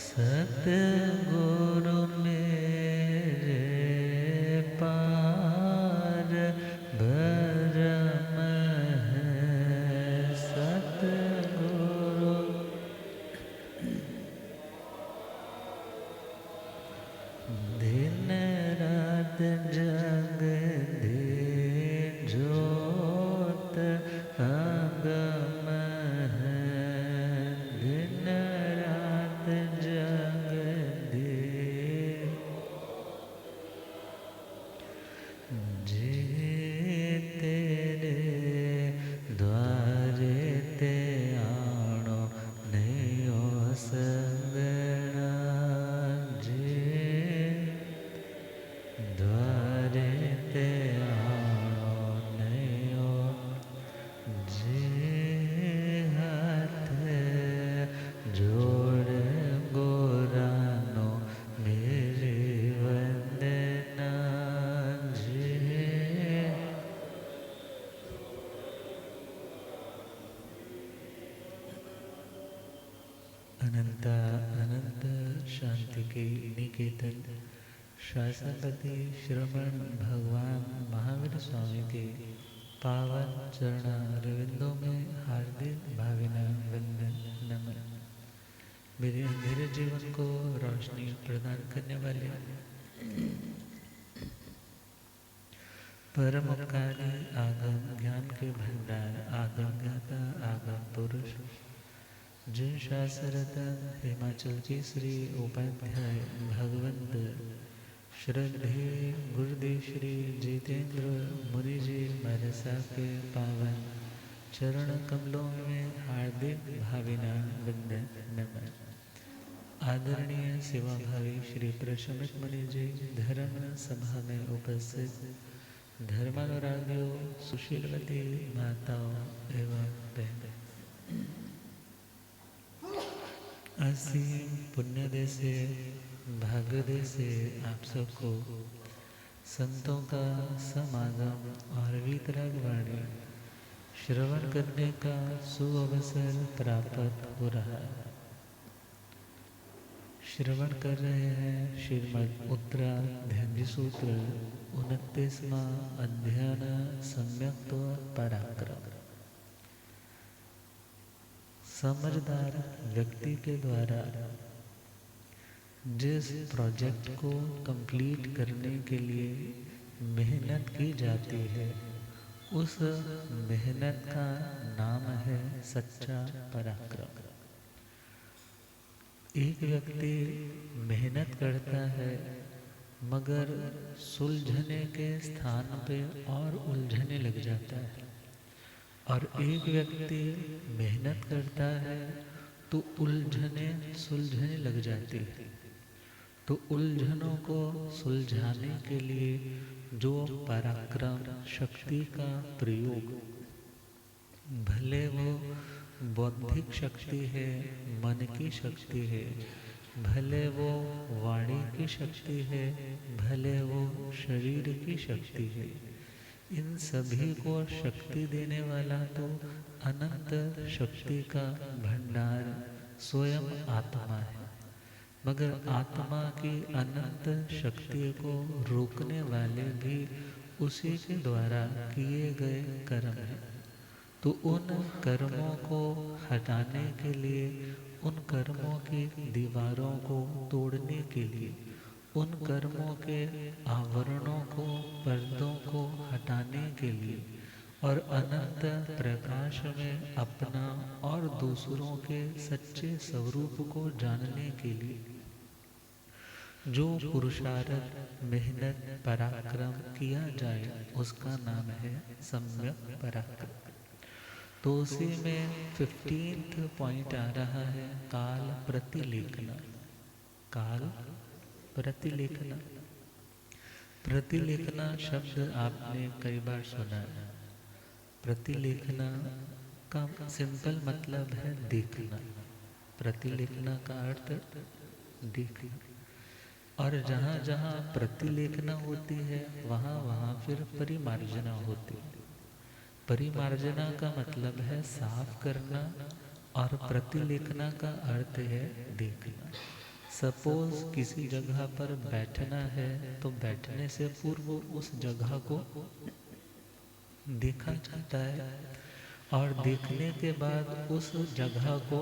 सतगुरु मेरे पार भरम है। सतगुरु दिन रात जग दे जोत आगम है। दिन रात जग दे जे तेरे द्वारे ते आणो नयो संगना। जे द्वारे ते आणो नयो जे हाथ जोड़ गोरानो मेरी वंदना। जे अनंत अनंत शांति के निकेतन शासनपति श्रवण भगवान महावीर स्वामी के पावन चरणारविंदों में हार्दिक भावना वंदन नमन। मेरे अंधेरे जीवन को रोशनी प्रदान करने वाले परम उपकारी आगम ज्ञान के भंडार आगम ज्ञाता आगम पुरुष जिन शास्त्ररत्न हिमाचल के श्री उपाध्याय भगवंत श्रद्धेय गुरुदेव श्री जितेंद्र मुनि जी महाराज के पावन चरण कमलों में हार्दिक भावना वंदन नमन। आदरणीय सेवाभावी श्री प्रशमित मुनि जी, धर्म सभा में उपस्थित धर्मानुरागियों, सुशीलवती माताओं एवं बहनों, असीम पुण्य से भाग्य से आप सबको संतों का समागम और वितराग वाणी श्रवण करने का सुअवसर प्राप्त हो रहा है। श्रवण कर रहे हैं श्रीमद् उत्तराधर्मी सूत्र 29वां अध्ययन सम्यक्त्व पराक्रम। समझदार व्यक्ति के द्वारा जिस प्रोजेक्ट को कंप्लीट करने के लिए मेहनत की जाती है, उस मेहनत का नाम है सच्चा पराक्रम। एक व्यक्ति मेहनत करता है मगर सुलझने के स्थान पे और उलझने लग जाता है, और एक व्यक्ति मेहनत करता है तो उलझने सुलझने लग जाती है। तो उलझनों को सुलझाने के लिए जो पराक्रम शक्ति का प्रयोग, भले वो बौद्धिक शक्ति है, मन की शक्ति है, भले वो वाणी की शक्ति है, भले वो शरीर की शक्ति है, इन सभी को शक्ति देने वाला तो अनंत शक्ति का भंडार स्वयं आत्मा है। मगर आत्मा की अनंत शक्ति को रोकने वाले भी उसी के द्वारा किए गए कर्म हैं। तो उन कर्मों को हटाने के लिए, उन कर्मों की दीवारों को तोड़ने के लिए, उन कर्मों के आवरणों को, पर्दों को हटाने के लिए और अनंत प्रकाश में अपना और दूसरों के सच्चे स्वरूप को जानने के लिए जो पुरुषार्थ, मेहनत, पराक्रम किया जाए, उसका नाम है सम्यक पराक्रम। तो उसी में 15th पॉइंट आ रहा है काल प्रतिलेखना। काल प्रतिलेखना, प्रतिलेखना शब्द आपने कई बार सुना है। प्रतिलेखना का सिंपल मतलब है देखना। प्रतिलेखना का अर्थ देखना, और जहाँ जहाँ प्रतिलेखना होती है वहाँ वहाँ फिर परिमार्जना होती है। परिमार्जना का मतलब है साफ करना, और प्रतिलेखना का अर्थ है देखना। सपोज किसी जगह पर बैठना है तो बैठने से पूर्व उस जगह को देखा जाता है, और देखने के बाद उस जगह को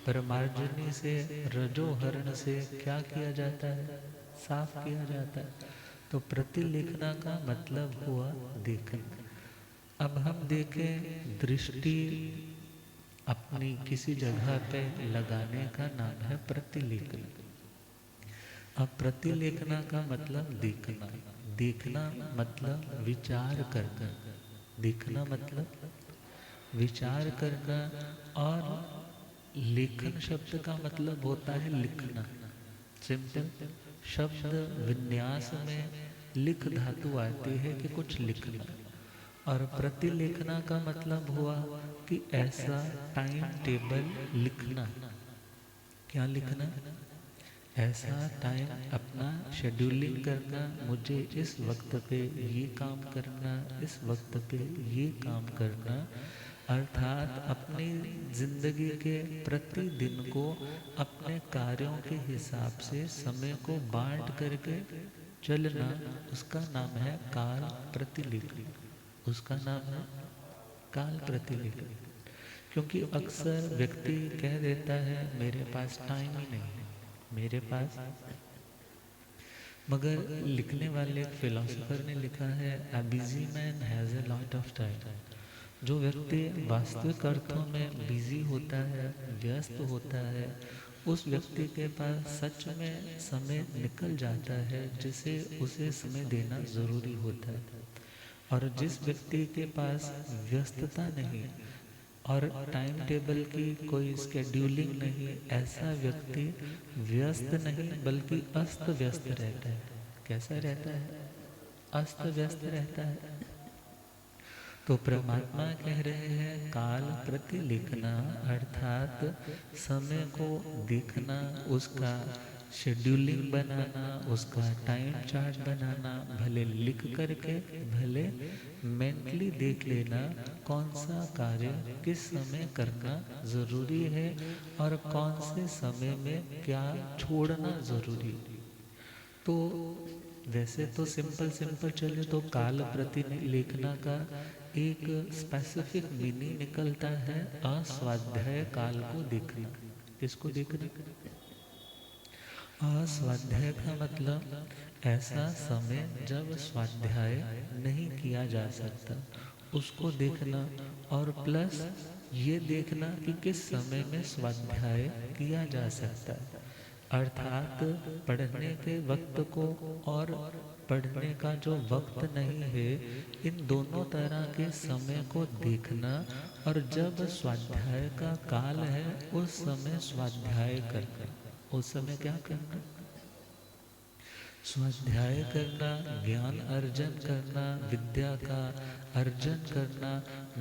परमार्जनी से, रजोहरण से क्या किया जाता है, साफ किया जाता है। तो प्रतिलिखना का मतलब हुआ देखना। अब हम देखें, दृष्टि अपनी किसी जगह पे लगाने का नाम है प्रतिलेखन। अब प्रतिलेखना का मतलब देखना, देखना मतलब विचार करना, देखना मतलब विचार करना। और लेखन शब्द का मतलब होता है लिखना। सिंपल शब्द विन्यास में लिख धातु आती है कि कुछ लिखना। और प्रतिलेखना का मतलब हुआ कि ऐसा टाइम टेबल लिखना। क्या लिखना? ऐसा टाइम अपना शेड्यूलिंग करना, मुझे इस वक्त पे ये काम करना, इस वक्त पे ये काम करना। अर्थात अपनी जिंदगी के प्रतिदिन को अपने कार्यों के हिसाब से समय को बांट करके चलना, उसका नाम है काल प्रतिलेखन। उसका नाम है काल प्रतिलेखन। क्योंकि अक्सर व्यक्ति कह देता है मेरे पास टाइम ही नहीं है, मेरे पास। मगर लिखने वाले एक फिलोसोफर ने लिखा है, a busy man has a lot of time. जो व्यक्ति वास्तविक अर्थों में बिजी होता है, व्यस्त होता है, उस व्यक्ति के पास सच में समय निकल जाता है जिसे उसे समय देना ज़रूरी होता है। और जिस व्यक्ति के पास व्यस्तता नहीं और टाइम टेबल की कोई स्केड्यूलिंग नहीं, ऐसा व्यक्ति व्यस्त नहीं बल्कि अस्त व्यस्त रहता है। कैसा रहता है? अस्त व्यस्त रहता है। तो परमात्मा कह रहे हैं काल प्रतिलिखना, अर्थात समय को देखना, उसका शेड्यूलिंग बनाना, उसका टाइम चार्ट बनाना, भले लिख करके, भले मेंटली देख लेना कौन सा कार्य किस समय करना ज़रूरी है और कौन से समय में क्या छोड़ना ज़रूरी। तो वैसे तो सिंपल सिंपल चले तो काल प्रतिलेखना का एक स्पेसिफिक मीनिंग निकलता है अस्वाध्याय काल को देखना। किसको देखना? अस्वाध्याय का मतलब ऐसा समय जब स्वाध्याय नहीं किया जा सकता, उसको देखना। और प्लस ये देखना कि किस समय में स्वाध्याय किया जा सकता है। अर्थात पढ़ने के वक्त को और पढ़ने का जो वक्त नहीं है, इन दोनों तरह के समय को देखना। और जब स्वाध्याय का काल है उस समय स्वाध्याय करना। उस समय क्या करना? स्वाध्याय करना, ज्ञान अर्जन करना, विद्या का अर्जन करना।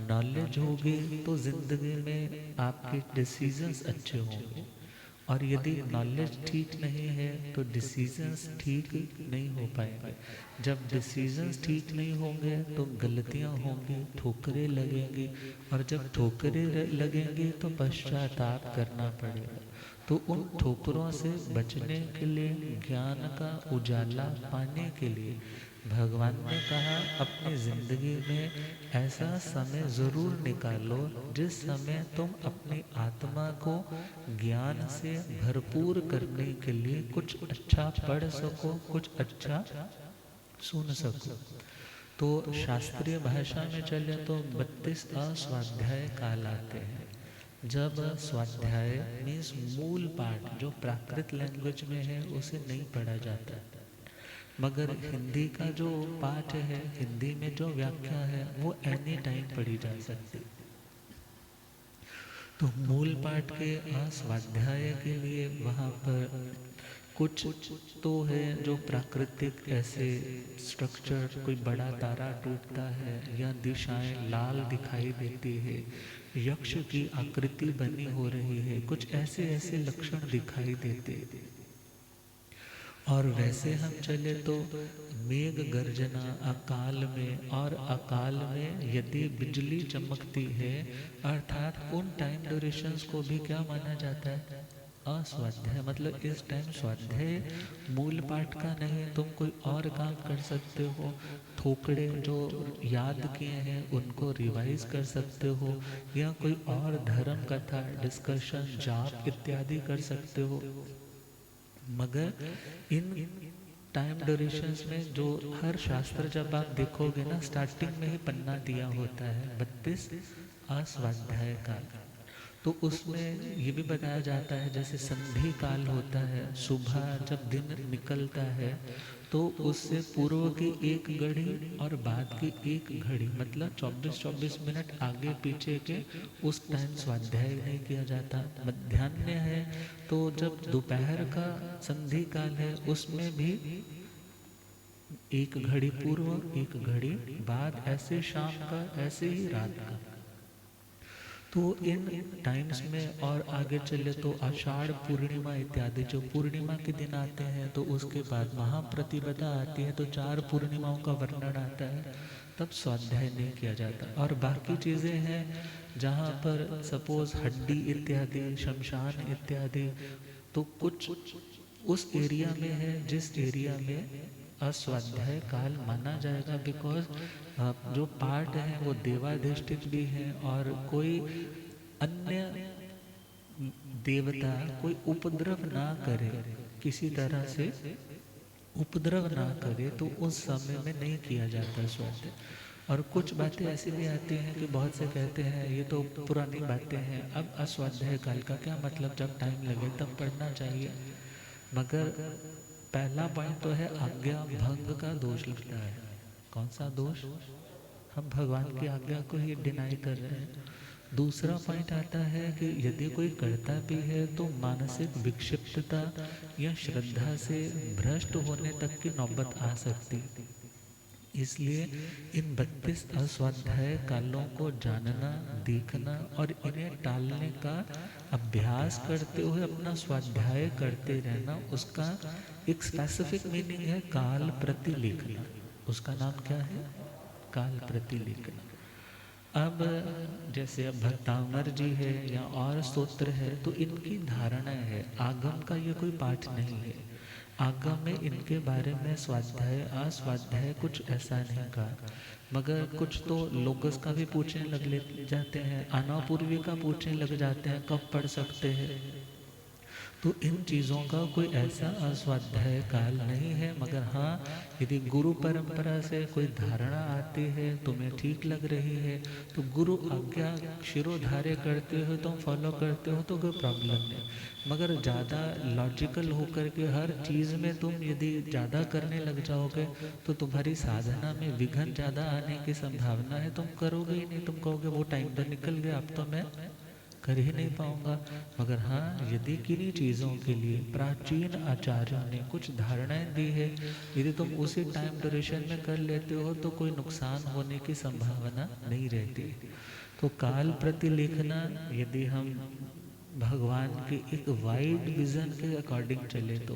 नॉलेज होगी तो जिंदगी में आपके डिसीजंस अच्छे होंगे। और यदि नॉलेज ठीक नहीं है तो डिसीजंस ठीक नहीं हो पाएंगे। जब डिसीजंस ठीक नहीं होंगे तो गलतियां होंगी, ठोकरें लगेंगी। और जब ठोकरें लगेंगी तो पश्चाताप करना पड़ेगा। तो उन ठोकरों से बचने के लिए, ज्ञान का उजाला पाने के लिए भगवान ने कहा अपनी जिंदगी में ऐसा समय जरूर निकालो जिस समय तुम अपनी आत्मा को ज्ञान से भरपूर करने के लिए कुछ अच्छा पढ़ सको, कुछ अच्छा सुन सको। तो शास्त्रीय भाषा में चले तो 32 अस्वाध्याय कहलाते हैं। जब स्वाध्याय मीन्स मूल पाठ जो प्राकृत लैंग्वेज में है उसे नहीं पढ़ा जाता, मगर हिंदी का जो पाठ है, हिंदी में जो व्याख्या है वो एनी टाइम पढ़ी जा सकती। तो मूल पाठ के स्वाध्याय के लिए वहाँ पर कुछ तो है जो प्राकृतिक ऐसे स्ट्रक्चर, कोई बड़ा तारा टूटता है या दिशाएं लाल दिखाई देती है, यक्ष की आकृति बनी हो रही है, कुछ ऐसे ऐसे लक्षण दिखाई देते। और वैसे हम चले तो मेघ गर्जना अकाल में, और अकाल में यदि बिजली चमकती है, अर्थात उन टाइम ड्यूरेशंस को भी क्या माना जाता है? अस्वाध्याय मतलब इस टाइम स्वाध्याय मूल पाठ का नहीं, तुम कोई और काम कर सकते हो, थोकड़े जो याद किए हैं उनको रिवाइज कर सकते हो, या कोई और धर्म कथा डिस्कशन जाप इत्यादि कर सकते हो। मगर इन टाइम ड्यूरेशंस में जो हर शास्त्र जब आप देखोगे ना, स्टार्टिंग में ही पन्ना दिया होता है 32 अस्वाध्याय का। तो उसमें ये भी बताया जाता है जैसे संधि काल होता है, सुबह जब दिन निकलता है तो उससे पूर्व की एक घड़ी और बाद की एक घड़ी मतलब 24-24 मिनट आगे पीछे के उस टाइम स्वाध्याय नहीं किया जाता। मध्याह्न है तो जब दोपहर का संधि काल है उसमें भी एक घड़ी पूर्व एक घड़ी बाद, ऐसे शाम का ऐसे ही रात का। तो इन टाइम्स में और आगे चले तो आषाढ़ पूर्णिमा इत्यादि जो पूर्णिमा के दिन आते हैं, तो उसके बाद महाप्रतिपदा आती है, तो 4 पूर्णिमाओं का वर्णन आता है, तब स्वाध्याय नहीं किया जाता। और बाकी चीज़ें हैं जहाँ पर सपोज हड्डी इत्यादि शमशान इत्यादि, तो कुछ उस एरिया में है जिस एरिया में अस्वाध्याय काल माना जाएगा, बिकॉज जो पार्ट है वो देवाधिष्ठित भी है, और कोई अन्य देवता कोई उपद्रव ना करे, किसी तरह से उपद्रव ना करे, तो उस समय में नहीं किया जाता स्वाध्याय। और कुछ बातें ऐसी भी आती हैं कि बहुत से कहते हैं ये तो पुरानी बातें हैं, अब अस्वाध्याय काल का क्या मतलब, जब टाइम लगे तब पढ़ना चाहिए। मगर पहला पॉइंट तो है आज्ञा भंग का दोष लगता है। कौन सा दोष? हम भगवान की आज्ञा को ही डिनाई कर रहे हैं। दूसरा पॉइंट आता है कि यदि कोई करता भी है तो मानसिक विक्षिप्तता या श्रद्धा से भ्रष्ट होने तक की नौबत आ सकती। इसलिए इन 32 अस्वाध्याय कालों को जानना, देखना और इन्हें टालने का अभ्यास करते हुए अपना स्वाध्याय करते रहना, उसका एक स्पेसिफिक मीनिंग है काल प्रतिलेखना। उसका नाम क्या है? काल प्रतिलेखना। अब जैसे अब भक्तामर जी है या और स्तोत्र है, तो इनकी धारणा है, आगम का ये कोई पाठ नहीं है। आगम में इनके बारे में स्वाध्याय अस्वाध्याय कुछ ऐसा नहीं कहा। मगर कुछ तो लोगस का भी पूछने लग जाते हैं, अनापूर्वी का पूछने लग जाते हैं कब पढ़ सकते हैं। तो इन चीज़ों का कोई ऐसा अस्वाध्याय काल नहीं है। मगर हाँ, यदि गुरु परंपरा से कोई धारणा आती है, तुम्हें ठीक लग रही है, तो गुरु आज्ञा शिरोधार्य करते हो, तुम फॉलो करते हो तो कोई प्रॉब्लम नहीं। मगर ज़्यादा लॉजिकल होकर के हर चीज़ में तुम यदि ज़्यादा करने लग जाओगे तो तुम्हारी साधना में विघ्न ज़्यादा आने की संभावना है, तुम करोगे ही नहीं। तुम कहोगे वो टाइम तो निकल गया, अब तो मैं कर ही नहीं पाऊंगा। मगर हाँ, यदि किन्हीं चीज़ों के लिए प्राचीन आचार्यों ने कुछ धारणाएं दी है, यदि तुम उसी टाइम ड्यूरेशन में कर लेते हो तो कोई नुकसान होने की संभावना नहीं रहती। तो काल प्रतिलेखना, यदि हम भगवान के एक वाइड विजन के अकॉर्डिंग चले तो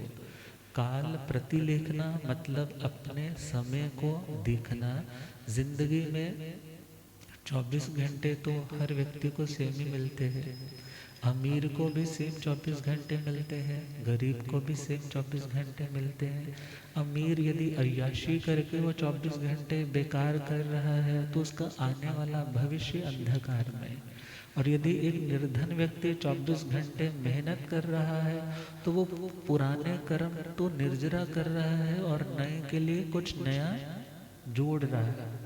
काल प्रतिलेखना मतलब अपने समय को देखना। जिंदगी में 24 घंटे तो हर व्यक्ति को सेम ही मिलते हैं। अमीर को भी सेम 24 घंटे मिलते हैं, गरीब को भी सेम 24 घंटे मिलते हैं। अमीर यदि अय्याशी करके वो 24 घंटे बेकार कर रहा है तो उसका आने वाला भविष्य अंधकार में। और यदि एक निर्धन व्यक्ति 24 घंटे मेहनत कर रहा है तो वो पुराने कर्म तो निर्जरा कर रहा है और नए के लिए कुछ नया जोड़ रहा है।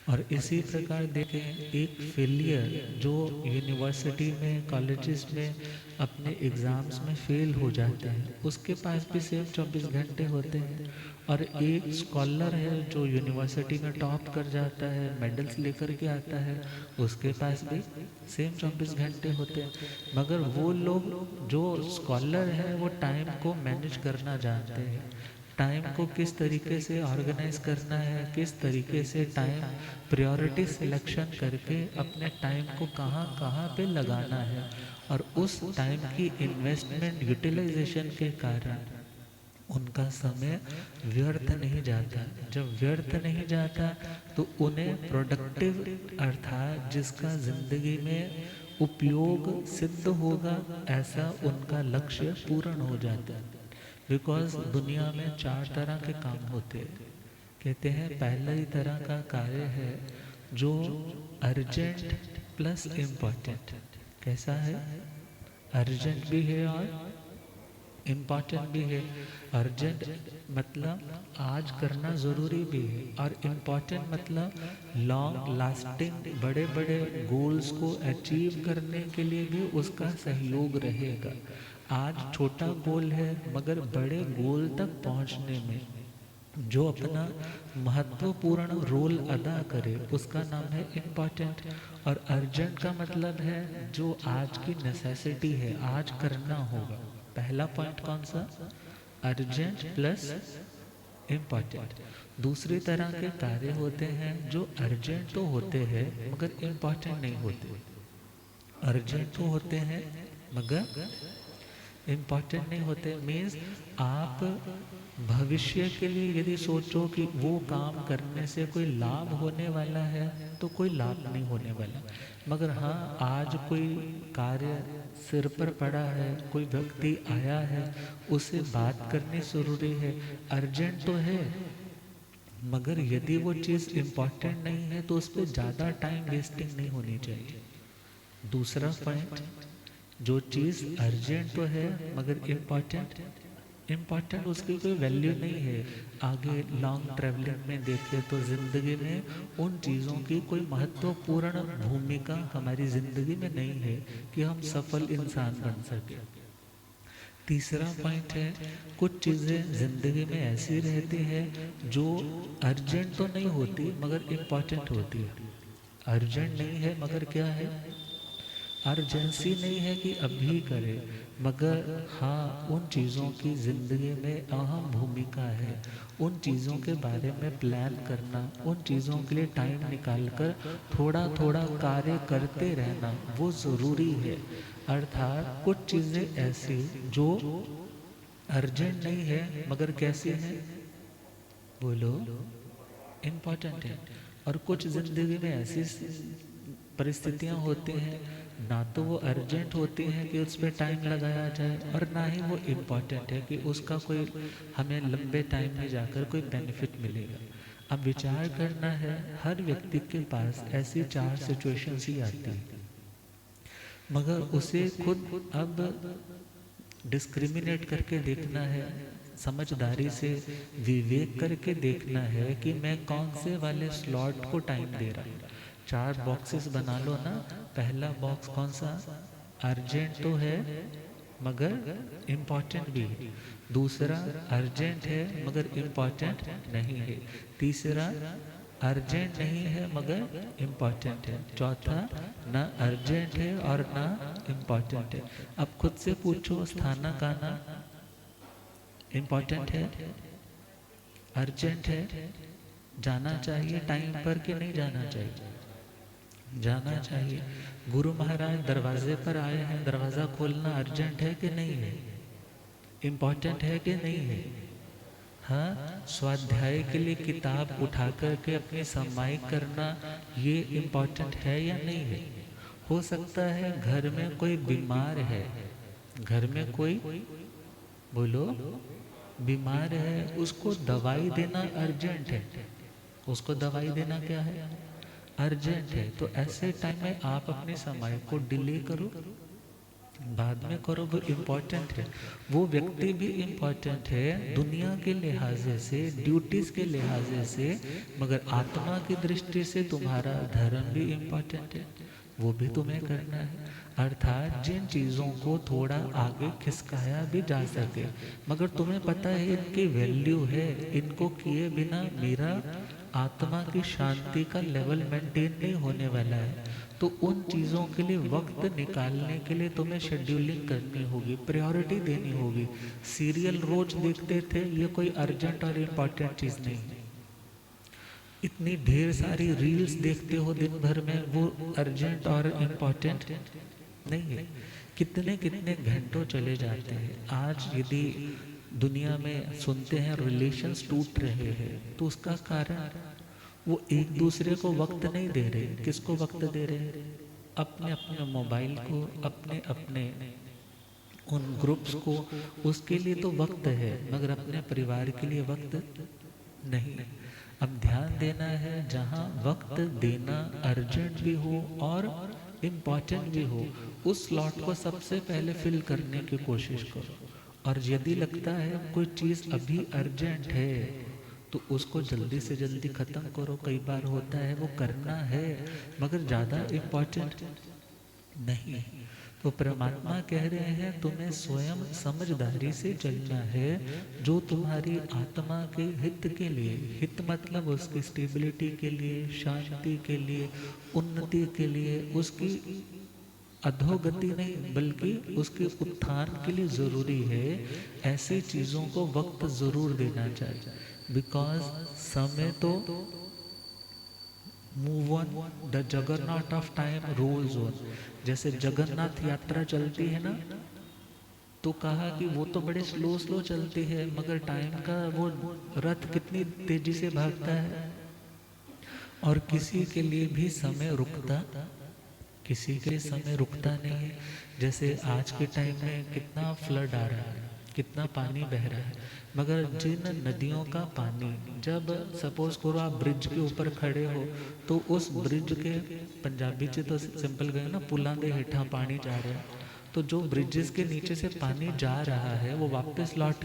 और इसी प्रकार देखें, एक फेलियर जो यूनिवर्सिटी में कॉलेजेस में अपने एग्ज़ाम्स में फेल हो जाते हैं, उसके पास भी सेम 24 घंटे होते हैं। और एक स्कॉलर है जो यूनिवर्सिटी में टॉप कर जाता है, मेडल्स लेकर के आता है, उसके पास भी सेम 24 घंटे होते हैं। मगर वो लोग जो स्कॉलर है वो टाइम को मैनेज करना जानते हैं, टाइम को किस तरीके से ऑर्गेनाइज करना है, किस तरीके से टाइम प्रायोरिटी सिलेक्शन करके अपने टाइम को कहाँ कहाँ पे लगाना है। और उस टाइम की इन्वेस्टमेंट यूटिलाइजेशन के कारण उनका समय व्यर्थ नहीं जाता। जब व्यर्थ नहीं जाता तो उन्हें प्रोडक्टिव अर्थात जिसका ज़िंदगी में उपयोग सिद्ध होगा, ऐसा उनका लक्ष्य पूर्ण हो जाता है। बिकॉज दुनिया में 4 तरह के काम होते हैं। कहते हैं पहला ही तरह का कार्य है जो अर्जेंट प्लस इम्पोर्टेंट। कैसा है? अर्जेंट भी है और इम्पॉर्टेंट भी है। अर्जेंट मतलब आज करना ज़रूरी भी है, और इम्पॉर्टेंट मतलब लॉन्ग लास्टिंग बड़े बड़े गोल्स को अचीव करने के लिए भी उसका सहयोग रहेगा। आज छोटा गोल है, मगर बड़े गोल तक पहुंचने में जो अपना महत्वपूर्ण रोल अदा करे उसका नाम है इम्पॉर्टेंट। और अर्जेंट का मतलब है जो आज की नेसेसिटी है, आज करना होगा। पहला पॉइंट कौन सा? Urgent plus important. दूसरी तरह के कार्य होते हैं जो अर्जेंट तो होते हैं मगर इम्पॉर्टेंट नहीं होते। अर्जेंट तो होते हैं मगर इम्पॉर्टेंट नहीं होते। मीन्स आप भविष्य के लिए यदि सोचो कि वो काम करने से कोई लाभ होने वाला है तो कोई लाभ नहीं होने वाला। मगर हाँ, आज कोई कार्य सिर पर पड़ा है, कोई व्यक्ति आया है, उससे बात करनी जरूरी है, अर्जेंट तो है, मगर यदि वो चीज़ इम्पॉर्टेंट नहीं है तो उस पर ज़्यादा टाइम वेस्टिंग नहीं होनी चाहिए। दूसरा पॉइंट, जो चीज़ अर्जेंट तो है मगर इम्पॉर्टेंट उसकी कोई वैल्यू नहीं है। आगे लॉन्ग ट्रैवलिंग में देखें तो ज़िंदगी में उन चीज़ों की कोई महत्वपूर्ण भूमिका हमारी ज़िंदगी में नहीं है कि हम सफल इंसान बन सके। तीसरा पॉइंट है, कुछ चीज़ें ज़िंदगी में ऐसी रहती है जो अर्जेंट तो नहीं होती मगर इम्पॉर्टेंट होती है। अर्जेंट नहीं है मगर क्या है? अर्जेंसी नहीं है कि अभी करे, मगर हाँ उन चीज़ों की ज़िंदगी में अहम भूमिका है। उन चीज़ों के बारे में प्लान करना, उन चीज़ों के लिए टाइम निकालकर थोड़ा थोड़ा कार्य करते रहना वो ज़रूरी है। अर्थात कुछ चीज़ें ऐसी जो अर्जेंट नहीं है मगर कैसी हैं? बोलो, इम्पोर्टेंट है। और कुछ ज़िंदगी में ऐसी परिस्थितियाँ होती हैं ना तो वो अर्जेंट होती हैं कि उस पर टाइम लगाया जाए, और ना ही वो इम्पॉर्टेंट है कि उसका कोई हमें लंबे टाइम में जाकर कोई बेनिफिट मिलेगा। अब विचार करना है, हर व्यक्ति के पास ऐसी 4 सिचुएशंस ही आती हैं, मगर उसे खुद अब डिस्क्रिमिनेट करके देखना है, समझदारी से विवेक करके देखना है कि मैं कौन से वाले स्लॉट को टाइम दे रहा हूँ। 4 बॉक्सेस बना लो ना। पहला बॉक्स कौन सा? अर्जेंट तो है मगर इम्पॉर्टेंट भी है। दूसरा अर्जेंट है मगर इम्पॉर्टेंट नहीं है। तीसरा अर्जेंट नहीं है मगर इम्पॉर्टेंट है। चौथा ना अर्जेंट है और ना इम्पॉर्टेंट है। अब खुद से पूछो, स्थानक आना इम्पॉर्टेंट है, अर्जेंट है, जाना चाहिए टाइम पर कि नहीं जाना चाहिए? जाना चाहिए। गुरु महाराज दरवाजे पर आए हैं, दरवाज़ा खोलना अर्जेंट है कि नहीं है? इम्पॉर्टेंट है कि नहीं है? हाँ, स्वाध्याय के लिए किताब उठा करके अपनी समाई करना ये इम्पॉर्टेंट है या नहीं है? हो सकता है घर में कोई बीमार है, घर में कोई बोलो बीमार है, उसको दवाई देना अर्जेंट है। उसको दवाई देना क्या है? अर्जेंट है। तो ऐसे टाइम में आप अपने समय को डिले करो, बाद में करो, वो इम्पोर्टेंट है। वो व्यक्ति भी इम्पोर्टेंट है दुनिया के लिहाज से, ड्यूटीज के लिहाज से, मगर आत्मा की दृष्टि से तुम्हारा धर्म भी इम्पोर्टेंट है, वो भी तुम्हें करना है। अर्थात जिन चीज़ों को थोड़ा आगे खिसकाया भी जा सके मगर तुम्हें पता है इनकी वैल्यू है, इनको किए बिना मेरा आत्मा की शांति का लेवल मेंटेन नहीं होने वाला है, तो उन चीज़ों के लिए वक्त निकालने के लिए तुम्हें शेड्यूलिंग करनी होगी, प्रायोरिटी देनी होगी। सीरियल रोज देखते थे, ये कोई अर्जेंट और इम्पॉर्टेंट चीज़ नहीं है। इतनी ढेर सारी रील्स देखते हो दिन भर में, वो अर्जेंट और इम्पॉर्टेंट नहीं है। कितने कितने घंटों चले जाते हैं। आज यदि दुनिया में सुनते हैं रिलेशंस टूट रहे हैं तो उसका कारण वो एक दूसरे को वक्त नहीं दे रहे। किसको वक्त दे रहे हैं? अपने अपने मोबाइल को, अपने अपने उन ग्रुप्स को, उसके लिए तो वक्त है, मगर अपने परिवार के लिए वक्त नहीं। अब ध्यान देना है, जहाँ वक्त देना अर्जेंट भी हो और इम्पॉर्टेंट भी हो, उस स्लॉट को सबसे पहले फिल करने की कोशिश करो। और यदि लगता है कोई चीज़ अभी अर्जेंट है तो उसको जल्दी से जल्दी ख़त्म करो। कई बार होता है वो करना है मगर ज़्यादा इम्पॉर्टेंट नहीं। तो परमात्मा कह रहे हैं तुम्हें स्वयं समझदारी से चलना है, जो तुम्हारी आत्मा के हित के लिए, हित मतलब उसकी स्टेबिलिटी के लिए, शांति के लिए, उन्नति के लिए, उसकी अधोगति नहीं बल्कि उसके उत्थान के लिए ज़रूरी है। ऐसी चीज़ों को वक्त ज़रूर देना चाहिए, बिकॉज समय तो move on, the juggernaut of time rolls on. जैसे जगन्नाथ यात्रा चलती है ना, तो कहा कि वो तो बड़े स्लो स्लो चलती है, मगर टाइम का वो रथ कितनी तेजी से भागता है। और किसी के लिए भी समय रुकता, किसी के लिए समय रुकता नहीं है। जैसे आज के टाइम में कितना फ्लड आ रहा है, कितना पानी बह रहा है, मगर जिन नदियों का पानी, जब सपोज करो आप ब्रिज के ऊपर खड़े हो, तो उस ब्रिज के पंजाबी च तो सिंपल गए ना, पुलों के हेठा पानी जा रहा है, तो जो ब्रिजेस के नीचे से पानी जा रहा है वो वापस लौट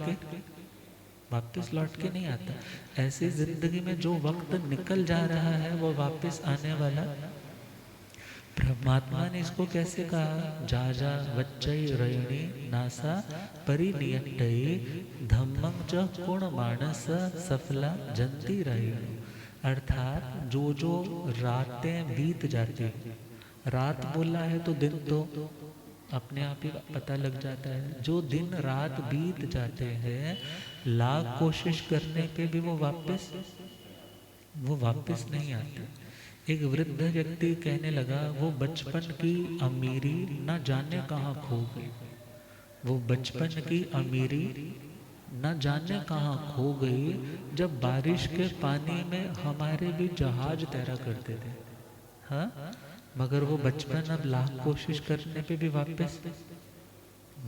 के नहीं आता। ऐसी जिंदगी में जो वक्त निकल जा रहा है वो वापस आने वाला। परमात्मा ने इसको कैसे कहा, जा जा वच्चई रयणी नासा परिनियंटई धम्मं च गुण मानस सफला जंती रयणी। अर्थात जो जो रातें बीत जाती, रात बोला है तो दिन तो अपने आप ही पता लग जाता है। जो दिन रात बीत जाते हैं, लाख कोशिश करने पे भी वो वापस नहीं आते। एक वृद्ध व्यक्ति कहने लगा, वो बचपन की अमीरी न जाने कहाँ खो गई, वो बचपन की अमीरी न जाने कहाँ खो गई, जब बारिश के पानी में हमारे भी जहाज तैरा करते थे। हाँ, मगर वो बचपन अब लाख कोशिश करने पे भी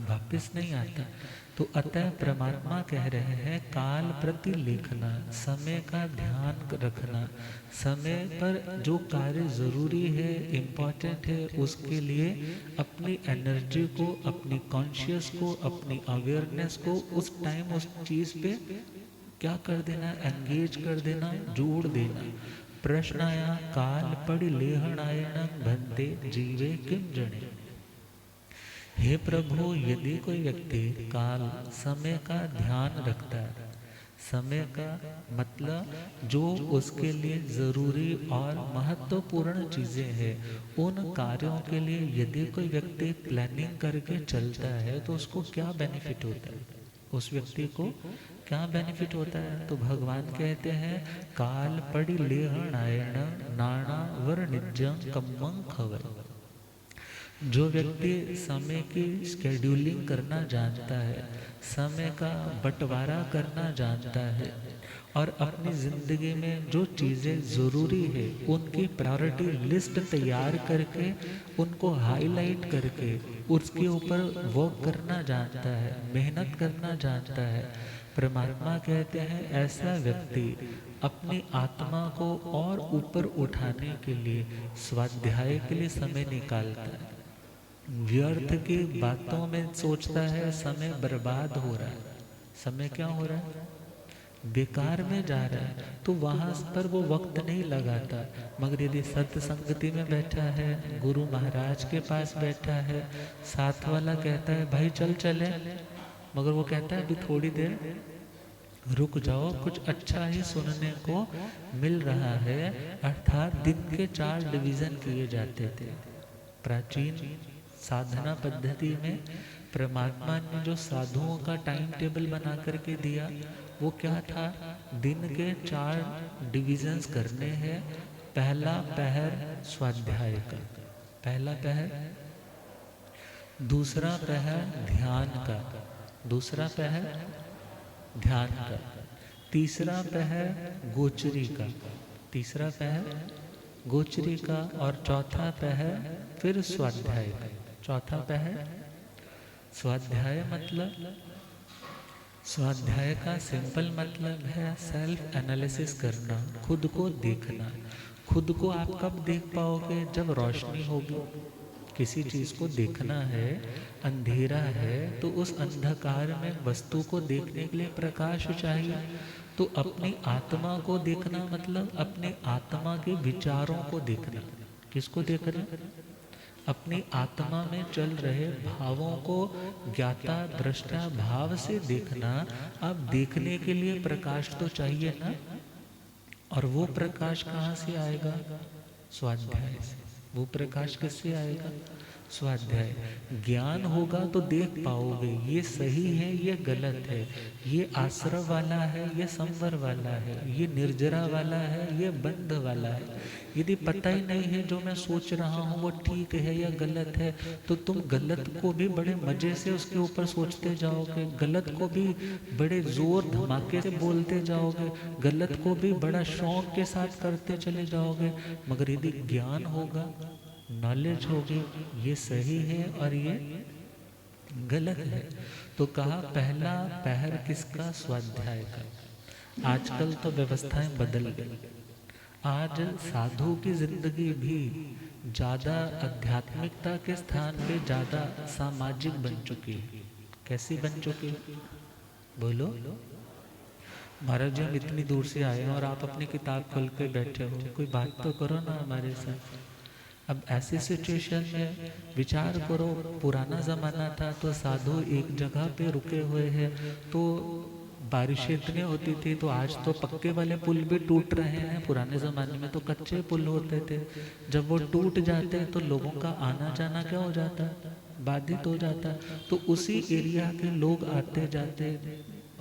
वापस नहीं आता। तो अतः परमात्मा कह रहे हैं, काल प्रति लेखना, समय का ध्यान रखना, समय पर जो कार्य ज़रूरी है, इम्पॉर्टेंट है, उसके लिए अपनी एनर्जी को, अपनी कॉन्शियस को, अपनी अवेयरनेस को उस टाइम उस चीज़ पे क्या कर देना, एंगेज कर देना, जोड़ देना। प्रश्न आया, काल पड़ी लेहन आयन भंते जीवे किम जने। हे प्रभु, यदि कोई व्यक्ति काल, समय का ध्यान रखता है, समय का मतलब जो उसके लिए ज़रूरी और महत्वपूर्ण चीज़ें हैं, उन कार्यों के लिए यदि कोई व्यक्ति प्लानिंग करके चलता है तो उसको क्या बेनिफिट होता है, उस व्यक्ति को क्या बेनिफिट होता है। तो भगवान कहते हैं, काल पड़ी लेहन आयन नाना वर निजं कम्मं खवर। जो व्यक्ति समय की स्केड्यूलिंग करना जानता है, समय का बंटवारा करना जानता है, और अपनी ज़िंदगी में जो चीज़ें ज़रूरी है उनकी प्रायोरिटी लिस्ट तैयार करके, उनको हाईलाइट करके उसके ऊपर वर्क करना जानता है, मेहनत करना जानता है, परमात्मा कहते हैं ऐसा व्यक्ति अपनी आत्मा को और ऊपर उठाने के लिए, स्वाध्याय के लिए समय निकालता है। व्यर्थ की बातों में सोचता है, समय बर्बाद हो रहा है, समय क्या हो रहा है, बेकार में जा रहा है, तो वहाँ पर वो वक्त नहीं लगाता। मगर यदि सत्संगति में बैठा है, गुरु महाराज के पास बैठा है, साथ वाला कहता है भाई चल चले, मगर वो कहता है अभी थोड़ी देर रुक जाओ, कुछ अच्छा ही सुनने को मिल रहा है। अर्थात दिन के 4 डिवीज़न किए जाते थे। प्राचीन साधना पद्धति में परमात्मा ने जो साधुओं का टाइम टेबल बना करके दिया, वो क्या था, दिन के 4 डिवीजन्स करने हैं। पहला पहर स्वाध्याय का, पहला पहर, दूसरा पहर ध्यान का, दूसरा पहर ध्यान का, तीसरा पहर गोचरी का, तीसरा पहर गोचरी का, और चौथा पहर फिर स्वाध्याय का। चौथा पहर स्वाध्याय मतलब, स्वाध्याय का सिंपल मतलब है सेल्फ एनालिसिस करना, खुद को देखना। खुद को आप कब देख पाओगे? जब रोशनी होगी। किसी चीज़ को देखना है, अंधेरा है, तो उस अंधकार में वस्तु को देखने के लिए प्रकाश चाहिए। तो अपनी आत्मा को देखना मतलब अपनी आत्मा के विचारों को देखना। किसको देखना? अपनी आत्मा में चल रहे भावों को ज्ञाता दृष्टा भाव से देखना। अब देखने के लिए प्रकाश तो चाहिए ना, और वो प्रकाश कहाँ से आएगा? स्वाध्याय से। वो प्रकाश किससे आएगा? स्वाध्याय। ज्ञान होगा तो देख पाओगे ये सही है, ये गलत है, ये आश्रव वाला है, ये संवर वाला है, ये निर्जरा वाला है, ये बंध वाला है। यदि पता ही नहीं है जो मैं सोच रहा हूँ वो ठीक है या गलत है, तो तुम गलत को भी बड़े मजे से उसके ऊपर सोचते जाओगे, गलत को भी बड़े जोर धमाके से बोलते जाओगे, गलत को भी बड़ा शौक के साथ करते चले जाओगे। मगर यदि ज्ञान होगा, नॉलेज होगी, ये सही है और ये गलत है, तो कहा पहला पहर किसका? स्वाध्याय का। आजकल तो व्यवस्थाएं बदल गई। आज साधु की जिंदगी भी ज़्यादा आध्यात्मिकता के स्थान पे ज़्यादा सामाजिक बन चुकी है। कैसी बन चुकी है? बोलो। महाराज जी, हम इतनी दूर से आए हैं और आप अपनी किताब खोल के बैठे हो, कोई बात तो करो ना हमारे साथ। अब ऐसी सिचुएशन में विचार करो, पुराना ज़माना था तो साधु एक जगह पे रुके हुए हैं, तो बारिशें इतनी होती थी, तो आज तो पक्के वाले पुल भी टूट रहे हैं, पुराने ज़माने में तो कच्चे पुल होते थे। जब वो टूट जाते तो लोगों का आना जाना क्या हो जाता? बाधित हो जाता। तो उसी एरिया के लोग आते जाते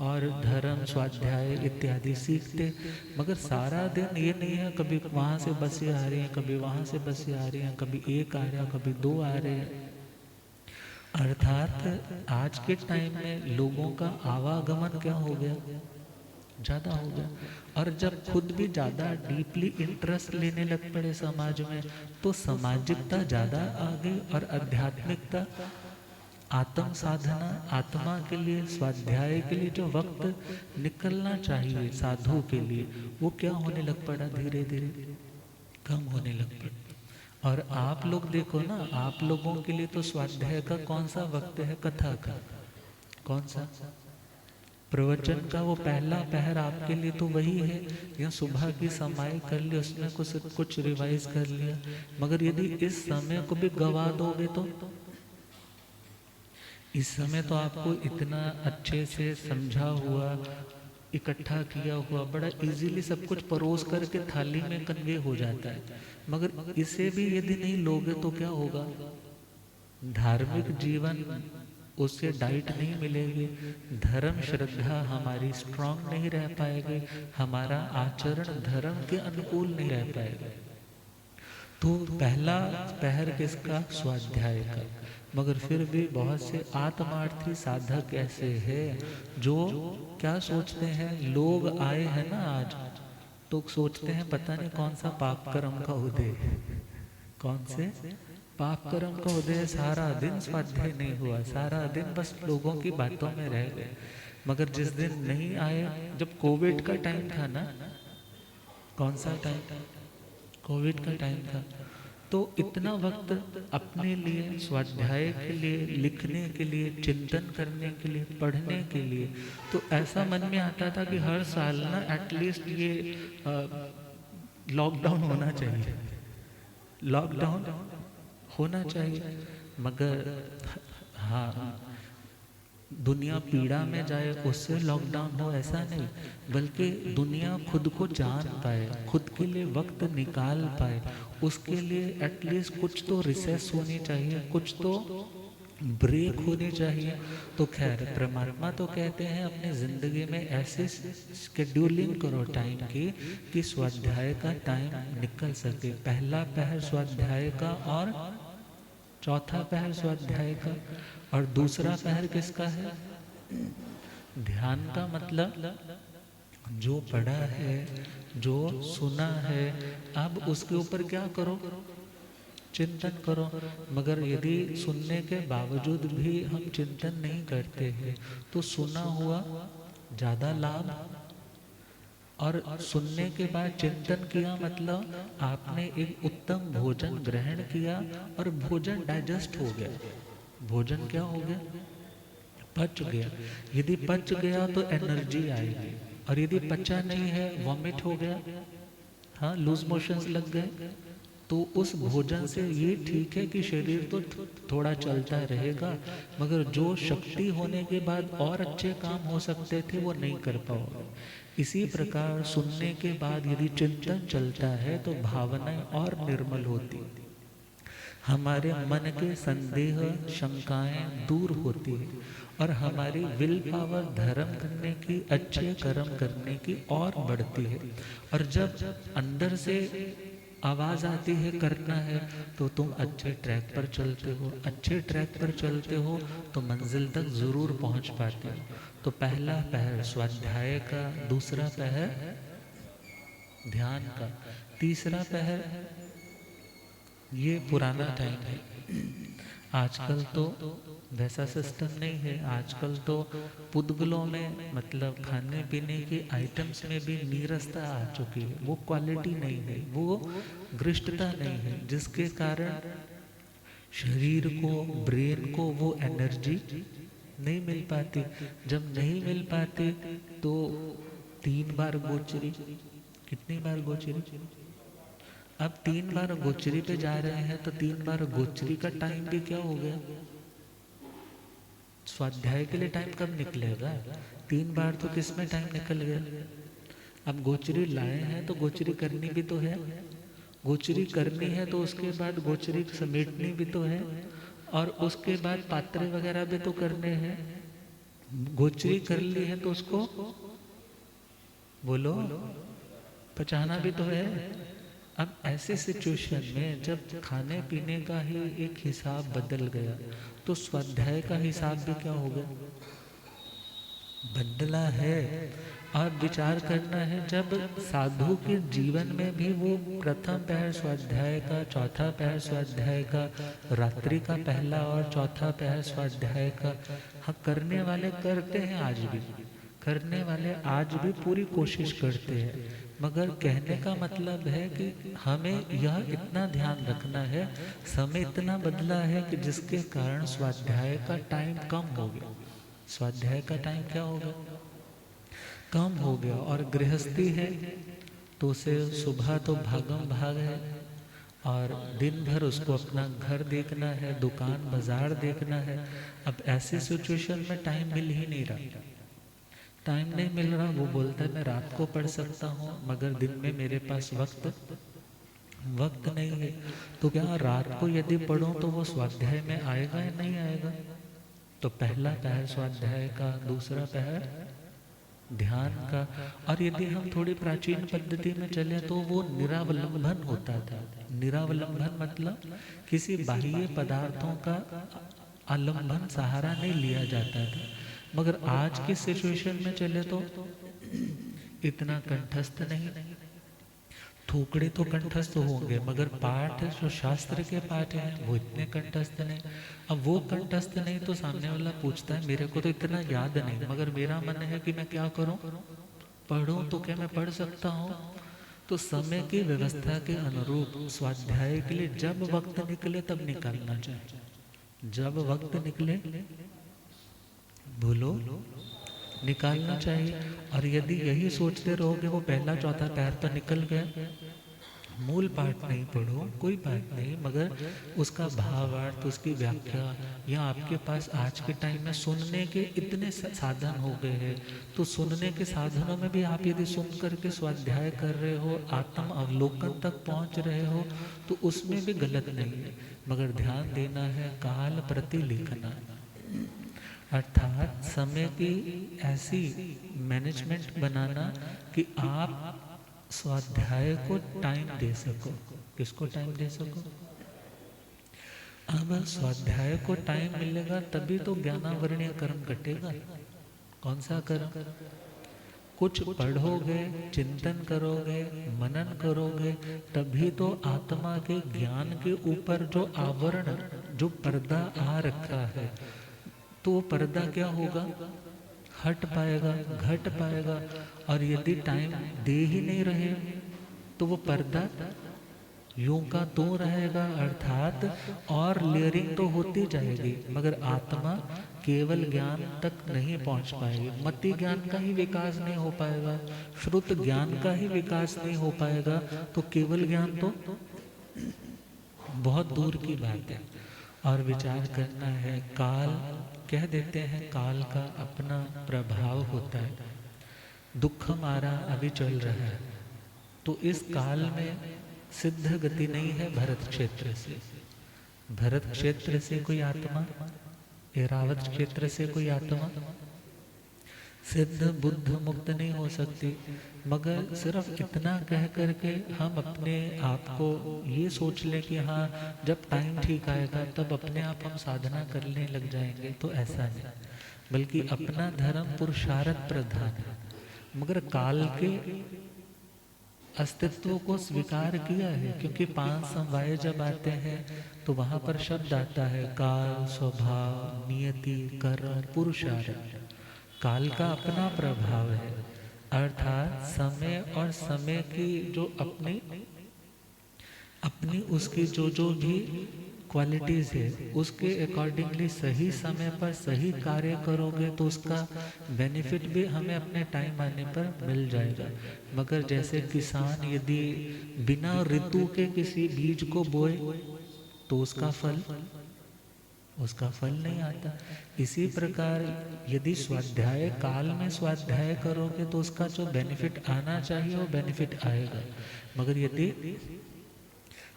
और धर्म स्वाध्याय इत्यादि सीखते। मगर सारा दिन ये नहीं है, कभी वहाँ से बसें आ रही हैं, कभी वहाँ से बसें आ रही हैं, कभी एक आ रहा है, कभी दो आ रहे हैं। अर्थात आज के टाइम में लोगों का आवागमन क्या हो गया? ज़्यादा हो गया। और जब खुद भी ज़्यादा डीपली इंटरेस्ट लेने लग पड़े समाज में, तो सामाजिकता ज़्यादा आ गई और आध्यात्मिकता, आत्म साधना, आत्मा के लिए, स्वाध्याय के लिए जो वक्त निकलना चाहिए साधु के लिए, वो क्या होने लग पड़ा? धीरे धीरे कम होने लग पड़ा। और आप लोग देखो ना, आप लोगों के लिए तो स्वाध्याय का कौन सा वक्त है? कथा का। कौन सा? प्रवचन का वो पहला पहर आपके लिए तो वही है, या सुबह की समाई कर ली, उसमें कुछ रिवाइज कर लिया। मगर यदि इस समय को भी गवा दोगे तो इस समय तो आपको इतना अच्छे से समझा हुआ, इकट्ठा किया हुआ, बड़ा इजीली सब कुछ परोस करके थाली में कन्वे हो जाता है। मगर इसे भी यदि नहीं लोगे तो क्या होगा? धार्मिक जीवन, उससे डाइट नहीं मिलेगी, धर्म श्रद्धा हमारी स्ट्रांग नहीं रह पाएगी, हमारा आचरण धर्म के अनुकूल नहीं रह पाएगा। तो पहला पहर किसका? स्वाध्याय का। मगर फिर भी बहुत से आत्मार्थी साधक ऐसे हैं जो क्या सोचते हैं, लोग आए हैं ना आज, तो सोचते हैं पता नहीं कौन सा पाप कर्म का उदय, कौन से पाप कर्म का उदय। सारा दिन स्वाध्याय नहीं हुआ, सारा दिन बस लोगों की बातों में रह गए। मगर जिस दिन नहीं आए, जब कोविड का टाइम था ना, कौन सा टाइम? कोविड का टाइम था, तो इतना वक्त अपने लिए, स्वाध्याय के लिए, लिखने के लिए, चिंतन करने के लिए, पढ़ने के लिए, तो ऐसा मन में आता था कि हर साल ना एटलीस्ट ये लॉकडाउन होना चाहिए, लॉकडाउन होना चाहिए। मगर हाँ, दुनिया पीड़ा में जाए उससे लॉकडाउन हो, ऐसा नहीं, बल्कि दुनिया खुद को जान पाए, खुद के लिए वक्त निकाल पाए, उसके लिए एटलीस्ट कुछ तो रिसेस होनी चाहिए, कुछ तो ब्रेक होनी चाहिए। तो खैर परमात्मा तो कहते हैं अपनी ज़िंदगी में ऐसे शेड्यूलिंग करो टाइम की कि स्वाध्याय का टाइम निकल सके। पहला पहर स्वाध्याय का और चौथा पहर स्वाध्याय का, और दूसरा पहर किसका है? ध्यान का। मतलब जो पढ़ा है, जो सुना है, अब उसके ऊपर क्या करो, चिंतन करो। मगर यदि सुनने के बावजूद भी हम चिंतन नहीं करते हैं तो सुना हुआ ज़्यादा लाभ, और सुनने के बाद चिंतन किया मतलब आपने एक उत्तम भोजन ग्रहण किया और भोजन डाइजेस्ट हो गया। भोजन क्या हो गया, पच गया। यदि पच गया तो एनर्जी आएगी, और यदि पचा नहीं है, वॉमिट हो गया, हाँ लूज मोशंस लग गए, तो उस भोजन से ये ठीक है कि शरीर तो थोड़ा चलता रहेगा, मगर जो शक्ति होने के बाद और अच्छे काम हो सकते थे वो नहीं कर पाओगे। इसी प्रकार सुनने के बाद यदि चिंतन चलता है तो भावनाएं और निर्मल होती, हमारे मन के संदेह शंकाएं दूर होती है, और हमारी विल पावर धर्म करने की, अच्छे कर्म करने की और बढ़ती है। और जब अंदर से आवाज आती है करना है, तो तुम अच्छे ट्रैक पर चलते हो, अच्छे ट्रैक पर चलते हो तो मंजिल तक जरूर पहुंच पाते हो। तो पहला पहर स्वाध्याय का, दूसरा पहर ध्यान का, तीसरा पहर ये पुराना टाइम है। आजकल तो वैसा सिस्टम नहीं है। आजकल तो पुद्गलों में मतलब खाने पीने के आइटम्स में भी नीरसता आ चुकी है। वो क्वालिटी नहीं है, वो गृष्टता नहीं है, जिसके कारण शरीर को, ब्रेन को वो एनर्जी नहीं मिल पाती। जब नहीं मिल पाती तो 3 बार गोचरी, कितनी बार गोचरी, अब 3 बार गोचरी पे जा रहे हैं तो 3 बार गोचरी का टाइम भी क्या हो गया। स्वाध्याय के लिए टाइम कब निकलेगा, 3 बार तो किसमें टाइम निकल गया। अब गोचरी लाए हैं तो गोचरी करनी भी तो है, गोचरी करनी है तो उसके बाद गोचरी समेटनी भी तो है, और उसके बाद पात्र वगैरह भी तो करने हैं। गोचरी कर ली है तो उसको बोलो पचाना भी तो है। अब ऐसे सिचुएशन में जब खाने पीने का ही एक हिसाब बदल गया तो स्वाध्याय का हिसाब भी क्या हो गया, बदला है। और विचार करना है, जब साधु के जीवन में भी वो प्रथम पहर स्वाध्याय का, चौथा पहर स्वाध्याय का, रात्रि का पहला और चौथा पहर स्वाध्याय का, हाँ करने वाले करते हैं, आज भी करने वाले आज भी पूरी कोशिश करते हैं। मगर कहने का मतलब है कि हमें यह इतना ध्यान रखना है, समय इतना बदला है कि जिसके कारण स्वाध्याय का टाइम कम हो गया। स्वाध्याय का टाइम क्या हो गया, कम हो गया। और गृहस्थी है तो उसे सुबह तो भागम भाग है, और दिन भर उसको अपना घर देखना है, दुकान बाजार देखना है। अब ऐसी सिचुएशन में टाइम मिल ही नहीं रहा, टाइम नहीं मिल रहा। वो बोलता है मैं रात को पढ़ सकता हूँ मगर दिन में मेरे पास वक्त नहीं है। तो क्या रात को यदि पढ़ूं तो वो स्वाध्याय में आएगा या नहीं आएगा। तो पहला पहर स्वाध्याय का, दूसरा पहर ध्यान का। और यदि हम थोड़ी प्राचीन पद्धति में चले तो वो निरावलंबन होता था। निरावलंबन मतलब किसी बाह्य पदार्थों का आलंबन, सहारा नहीं लिया जाता था। मगर आज की सिचुएशन में चले तो इतना कंठस्थ नहीं, थोकड़े तो कंठस्थ होंगे मगर पाठ जो शास्त्र के पाठ हैं वो इतने कंठस्थ नहीं। अब वो कंठस्थ नहीं तो सामने वाला पूछता है मेरे को तो इतना याद नहीं, मगर मेरा मन है कि मैं क्या करूं, पढ़ूं, तो क्या मैं पढ़ सकता हूं। तो समय की व्यवस्था के अनुरूप स्वाध्याय के लिए जब वक्त निकले तब निकालना चाहिए, जब वक्त निकले बोलो निकालना चाहिए। और यदि यही सोचते रहोगे वो पहला चौथा पैर तो निकल गया, मूल पाठ नहीं पढ़ो कोई बात नहीं, मगर उसका भावार्थ, उसकी व्याख्या, या आपके पास आज के टाइम में सुनने के इतने साधन हो गए हैं, तो सुनने के साधनों में भी आप यदि सुन करके स्वाध्याय कर रहे हो, आत्म अवलोकन तक पहुंच रहे हो, तो उसमें भी गलत नहीं है। मगर ध्यान देना है काल प्रति लिखना, अर्थात समय की ऐसी मैनेजमेंट बनाना कि आप स्वाध्याय को टाइम दे सको। किसको टाइम दे सको, अब स्वाध्याय को टाइम मिलेगा तभी तो ज्ञानावरणीय कर्म घटेगा। कौन सा कर्म, कुछ पढ़ोगे, चिंतन करोगे, मनन करोगे, तभी तो आत्मा के ज्ञान के ऊपर जो आवरण, जो पर्दा आ रखा है, तो वो पर्दा क्या होगा, हट पाएगा, घट पाएगा। और यदि टाइम दे ही नहीं रहे तो वो पर्दा यूं का त्यों रहेगा, अर्थात और लेयरिंग तो होती जाएगी, मगर आत्मा केवल ज्ञान तक नहीं पहुंच पाएगी। मति ज्ञान का ही विकास नहीं हो पाएगा, श्रुत ज्ञान का ही विकास नहीं हो पाएगा, तो केवल ज्ञान तो बहुत दूर की बात है। और विचार करना है, काल कह देते हैं, काल का अपना प्रभाव होता है। दुख हमारा अभी चल रहा है, तो इस काल में सिद्ध गति नहीं है भरत क्षेत्र से। भरत क्षेत्र से कोई आत्मा, एरावत क्षेत्र से कोई आत्मा सिद्ध बुद्ध मुक्त नहीं हो सकती। मगर सिर्फ इतना कह करके हम अपने आप को ये सोच लें कि हाँ जब टाइम ठीक आएगा तब अपने आप हम साधना करने लग जाएंगे, तो ऐसा नहीं, बल्कि अपना धर्म पुरुषार्थ प्रधान है। मगर काल के अस्तित्व को स्वीकार किया है, क्योंकि 5 समवाय जब आते हैं तो वहां पर शब्द आता है काल, स्वभाव, नियति, कर्म, पुरुषार्थ। काल का अपना प्रभाव है, अर्थात समय और समय की जो अपनी अपनी उसकी जो जो भी क्वालिटीज है, उसके अकॉर्डिंगली सही समय पर सही कार्य करोगे तो उसका बेनिफिट भी हमें अपने टाइम आने पर मिल जाएगा। मगर जैसे किसान यदि बिना ऋतु के किसी बीज को बोए तो उसका फल नहीं आता। इसी प्रकार यदि स्वाध्याय काल में स्वाध्याय करोगे तो उसका जो बेनिफिट आना चाहिए वो बेनिफिट आएगा। मगर यदि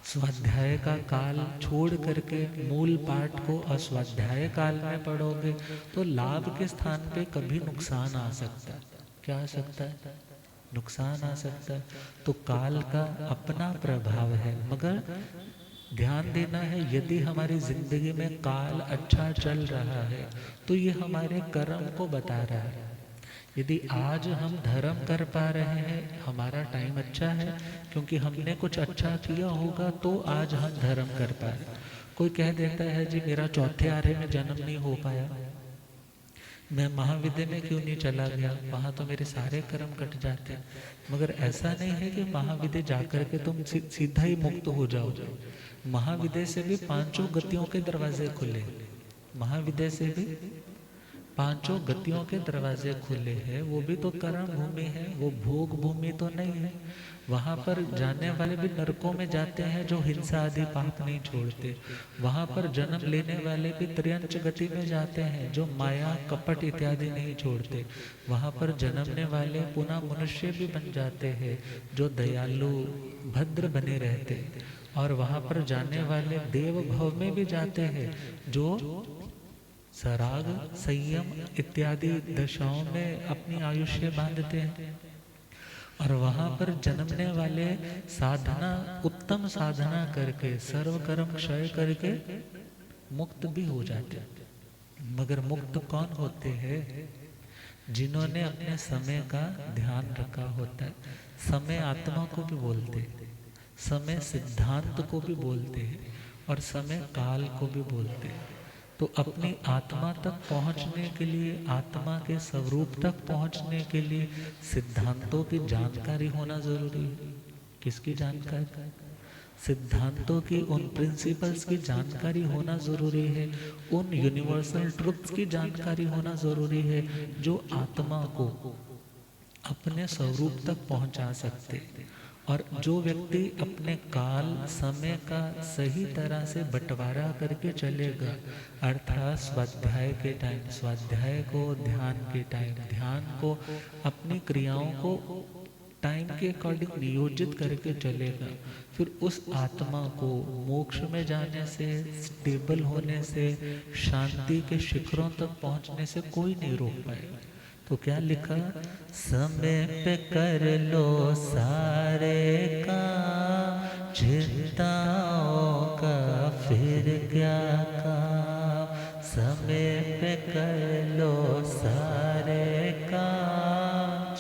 स्वाध्याय का काल छोड़ करके मूल पाठ को अस्वाध्याय काल में पढ़ोगे तो लाभ के स्थान पे कभी नुकसान आ सकता है। क्या आ सकता है? नुकसान आ सकता है। तो काल का अपना प्रभाव है, मगर ध्यान देना है, यदि हमारी जिंदगी में काल अच्छा चल रहा है तो ये हमारे कर्म को बता रहा है। यदि आज हम धर्म कर पा रहे हैं, हमारा टाइम अच्छा है, क्योंकि हमने कुछ अच्छा किया होगा तो आज हम धर्म कर पाए। कोई कह देता है जी मेरा चौथे आरे में जन्म नहीं हो पाया, मैं महाविद्या में क्यों नहीं चला गया, वहां तो मेरे सारे कर्म कट जाते। मगर ऐसा नहीं है कि महाविद्या जाकर के तुम सीधा ही मुक्त हो जाओगे। महाविद्या से भी 5 गतियों के दरवाजे खुले, महाविद्या से भी 5 गतियों के दरवाजे खुले हैं। वो भी तो कर्म भूमि है, वो भोग भूमि तो नहीं है। वहां पर जाने वाले भी नरकों में जाते हैं जो हिंसा आदि पाप नहीं छोड़ते। वहां पर जन्म लेने वाले भी त्रियंच गति में जाते हैं जो माया, कपट इत्यादि नहीं छोड़ते। वहां पर जन्मने वाले पुनः मनुष्य भी बन जाते हैं जो दयालु भद्र बने रहते। और वहां पर जाने वाले देव भव में भी जाते हैं जो सराग, संयम इत्यादि दशाओं में अपनी आयुष्य बांधते हैं। और वहां पर जन्मने वाले साधना, उत्तम साधना करके सर्व कर्म क्षय करके मुक्त भी हो जाते हैं। मगर मुक्त कौन होते हैं? जिन्होंने अपने समय का ध्यान रखा होता है। समय आत्मा को भी बोलते हैं, समय सिद्धांत को भी बोलते हैं, और समय काल को भी बोलते हैं। तो अपनी आत्मा तक पहुंचने के लिए, आत्मा के स्वरूप तक पहुंचने के लिए सिद्धांतों की जानकारी होना जरूरी है। किसकी जानकारी? सिद्धांतों की, उन प्रिंसिपल्स की जानकारी होना जरूरी है। उन यूनिवर्सल ट्रुथ्स की जानकारी होना जरूरी है जो आत्मा को अपने स्वरूप तक पहुंचा सकते। और जो व्यक्ति अपने काल, समय का सही तरह से बंटवारा करके चलेगा, अर्थात स्वाध्याय के टाइम स्वाध्याय को, ध्यान के टाइम ध्यान को, अपनी क्रियाओं को टाइम के अकॉर्डिंग नियोजित करके चलेगा, फिर उस आत्मा को मोक्ष में जाने से, स्टेबल होने से, शांति के शिखरों तक पहुंचने से कोई नहीं रोक पाएगा। तो क्या लिखा? समय पे कर लो सारे काम, चिंताओं का फिर क्या काम। समय पे कर लो सारे काम,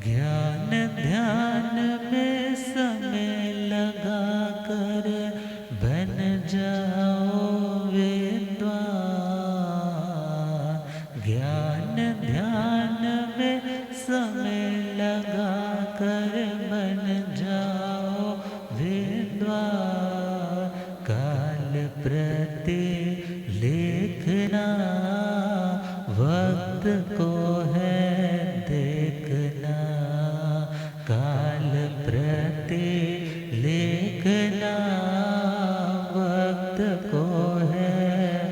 ज्ञान ध्यान में समय लगा कर बन जाओ विद्वान। ज्ञान ध्यान में समय लगा कर बन जाओ विद्वान। काल प्रति लेखना वक्त को है देखना। काल प्रति लेखना वक्त को है।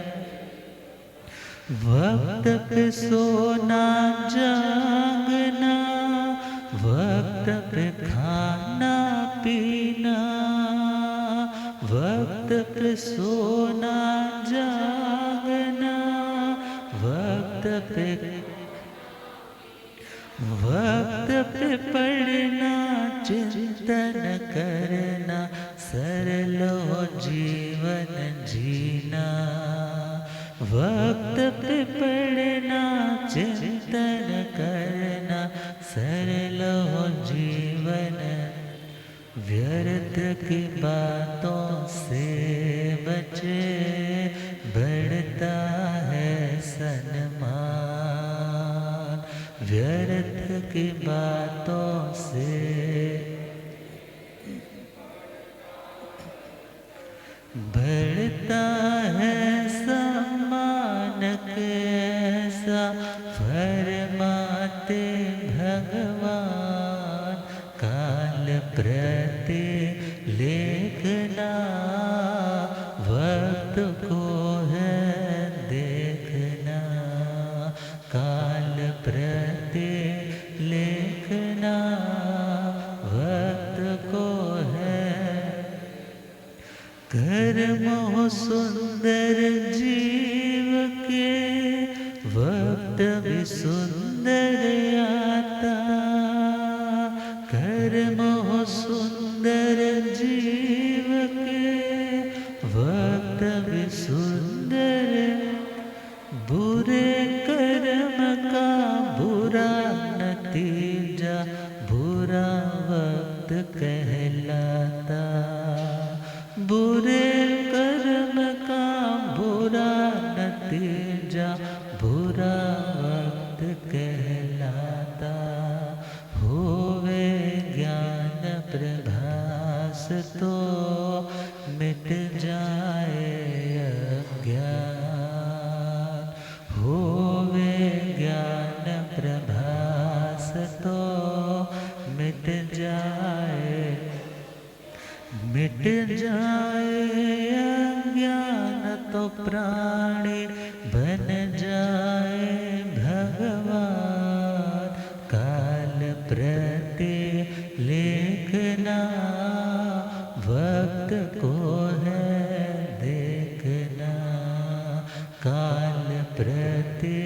वक्त पे सोना जागना, वक्त पे खाना पीना। वक्त पे सोना जागना, वक्त पे पढ़ना चिंतन करना। सरल हो जीवन जीना। वक्त पे पढ़ना चिंतन करना। सरल हो जीवन। व्यर्थ की बातों से बचे, बढ़ता है सन्मान। व्यर्थ की बातों से बढ़ता है सम्मान। कैसा फरमाते भगवान। काल प्रति लेखना वक्त को है देखना। काल प्रति लेखना वक्त को है। कर्म हो सुंदर जीव के, वक्त भी सुंदर आता। कर्म हो सुंदर जीव के, वक्त भी सुंदर। बुरे कर्म का बुरा नतीजा बुरा वक्त कहलाता। बुरे कर्म का बुरा नतीजा बुरा वक्त कहलाता। होवे ज्ञान प्रभास तो मिट जाए अज्ञान। होवे ज्ञान प्रभास तो मिट जाए अज्ञान। तो प्राणी बन जाए भगवान। काल प्रति लेखना वक्त को है देखना। काल प्रति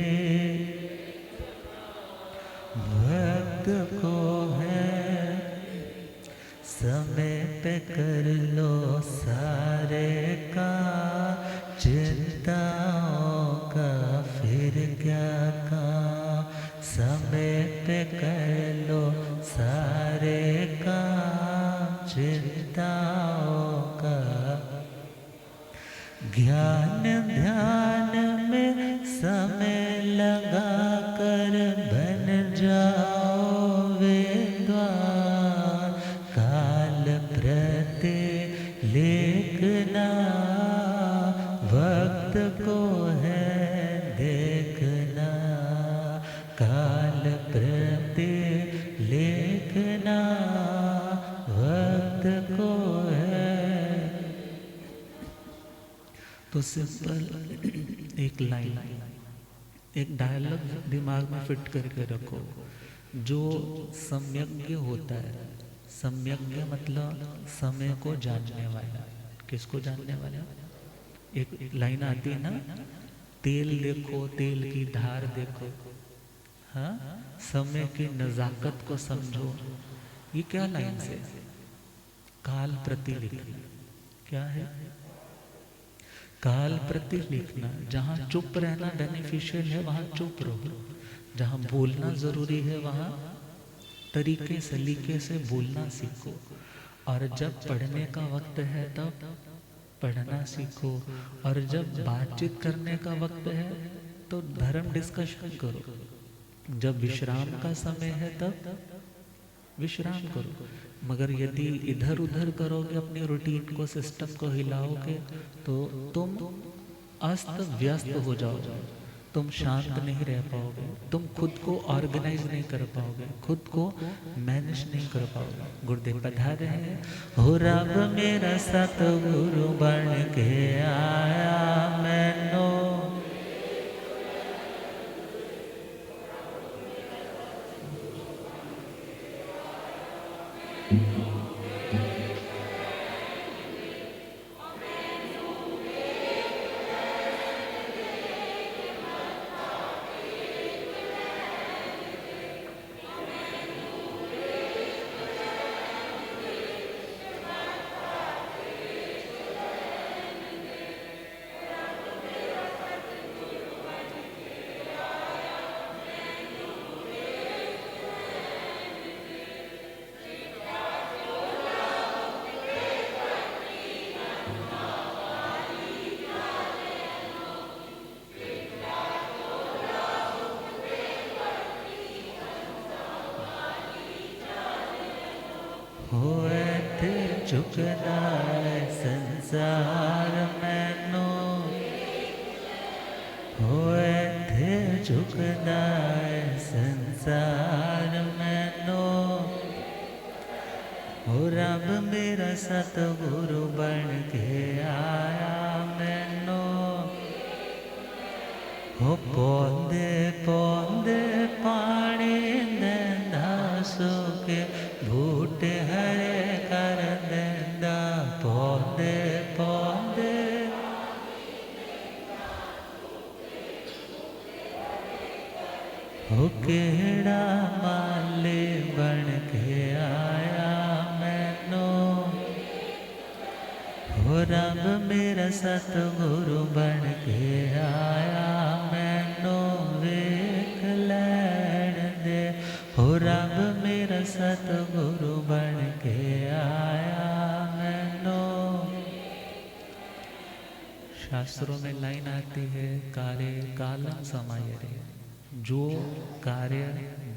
वक्त को है। समय पे कर लो सारे काम, चिंताओं का फिर क्या काम। समय पे कर लो सारे काम, चिंताओं का। ज्ञान ध्यान में समय लगा कर बन जाओ विद्वान। काल प्रति लेखना वक्त को है देखना। काल प्रति लेखना वक्त को है। तो सिंपल एक लाइन, एक डायलॉग दिमाग में फिट करके रखो। जो सम्यज्ञ होता है, सम्यज्ञ मतलब समय को जानने वाला। किसको जानने वाला? एक लाइन आती है ना, तेल देखो तेल की धार देखो, हाँ, समय की नजाकत को समझो। ये क्या लाइन से? काल प्रतिलिपि क्या है? काल प्रति लिखना, जहाँ चुप रहना बेनिफिशियल है वहाँ चुप रहो, जहाँ बोलना ज़रूरी है वहाँ तरीके सलीके से बोलना सीखो, और जब पढ़ने का वक्त है तब पढ़ना सीखो, और जब बातचीत करने का वक्त है तो धर्म डिस्कशन करो, जब विश्राम का समय है तब विश्राम करो। मगर यदि इधर उधर करोगे, अपनी रूटीन को, सिस्टम को हिलाओगे, तो तुम अस्त व्यस्त हो जाओगे, तुम शांत नहीं रह पाओगे, तुम खुद को ऑर्गेनाइज नहीं कर पाओगे, खुद को मैनेज नहीं कर पाओगे। गुरुदेव पधारे हैं, हो रब मेरा सतगुरु बन के आया मैनो, होए थे झुकना संसार मैनो, होए थे झुकना संसार मैनो, हो रब मेरा सतगुरु बन के आया मैनो, हो पौंदे पौंदे पानी देंदा सुके बूटे हरे कर देंदा, पौंदे पौंदे हो केड़ा माले बन के आया मैनो, हो रब मेरा सतगुरु बन के आया मैनो, वेख लैण दे, हो रब मेरा सतगुरु बन के आया मैनो। शास्त्रों में लाइन आती है, कार्य कालम समायरे, जो कार्य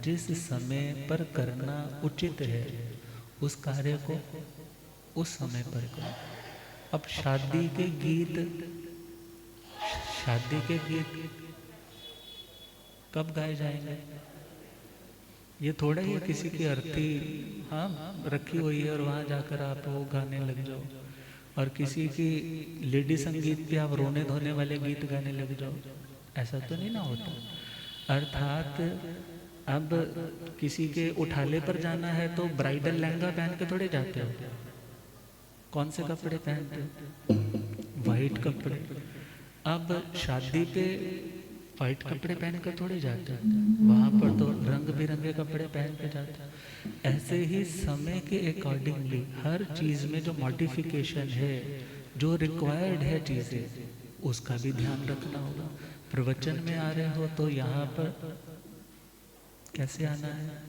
जिस समय पर करना उचित है उस कार्य को उस समय पर करो। अब शादी के गीत कब गाए जाएंगे? ये थोड़ा ही किसी की अर्थी हाँ रखी हुई है और वहाँ जाकर आप वो गाने लग जाओ, और किसी की लेडी संगीत पे आप रोने धोने वाले गीत गाने लग जाओ, ऐसा तो नहीं ना होता। अर्थात अब किसी के उठाले पर जाना है तो ब्राइडल लहंगा पहन के थोड़े जाते हो, कौन से कपड़े पहनते हो? वाइट कपड़े। अब शादी पे वाइट कपड़े पहन कर थोड़े जाते हैं, वहाँ पर तो रंग बिरंगे कपड़े पहन के जाते हैं। ऐसे ही समय के अकॉर्डिंगली हर चीज़ में जो मॉडिफिकेशन है, जो रिक्वायर्ड है चीज़ें, उसका भी ध्यान रखना होगा। प्रवचन में आ रहे हो तो यहाँ पर कैसे आना है?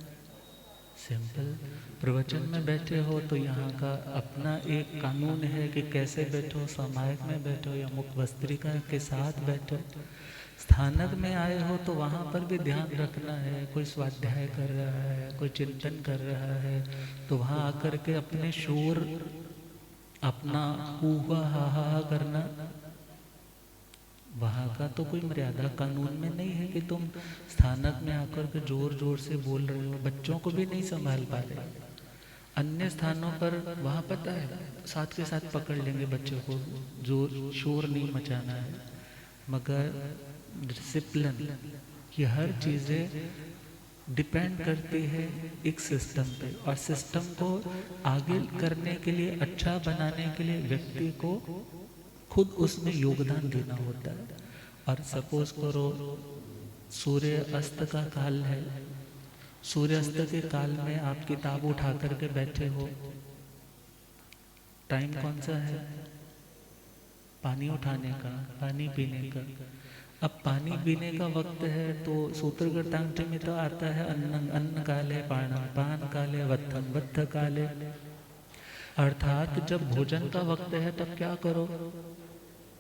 सिंपल। प्रवचन में बैठे हो तो यहाँ का अपना एक कानून है कि कैसे बैठो, सामायिक में बैठो या मुख वस्त्रिका के साथ बैठो। स्थानक में आए हो तो वहाँ पर भी ध्यान रखना है, कोई स्वाध्याय कर रहा है, कोई चिंतन कर रहा है, तो वहाँ आकर के अपने शोर, अपना हुआ हा हा करना, वहाँ का तो कोई मर्यादा कानून में नहीं है कि तुम स्थानक में आकर के जोर जोर से बोल रहे हो, बच्चों को भी नहीं संभाल पा रहे। अन्य स्थानों पर वहाँ पता है साथ के साथ पकड़ लेंगे बच्चों को, जोर शोर नहीं मचाना है, मगर डिसिप्लिन की हर चीज़ें डिपेंड करती है एक सिस्टम पे, और सिस्टम को आगे करने के लिए, अच्छा बनाने के लिए व्यक्ति को खुद उसमें योगदान देना होता है। और सपोज करो सूर्य अस्त का काल है, सूर्य अस्त के काल में आप किताब उठा करके बैठे हो, टाइम कौन सा है? पानी उठाने का, पानी पीने का। अब पानी पीने का वक्त है तो सूत्र कृतांत में तो आता है अन्न अन्न काले पाणम पान काले वत्थम वत्थ काले, अर्थात जब भोजन का वक्त है तब क्या करो।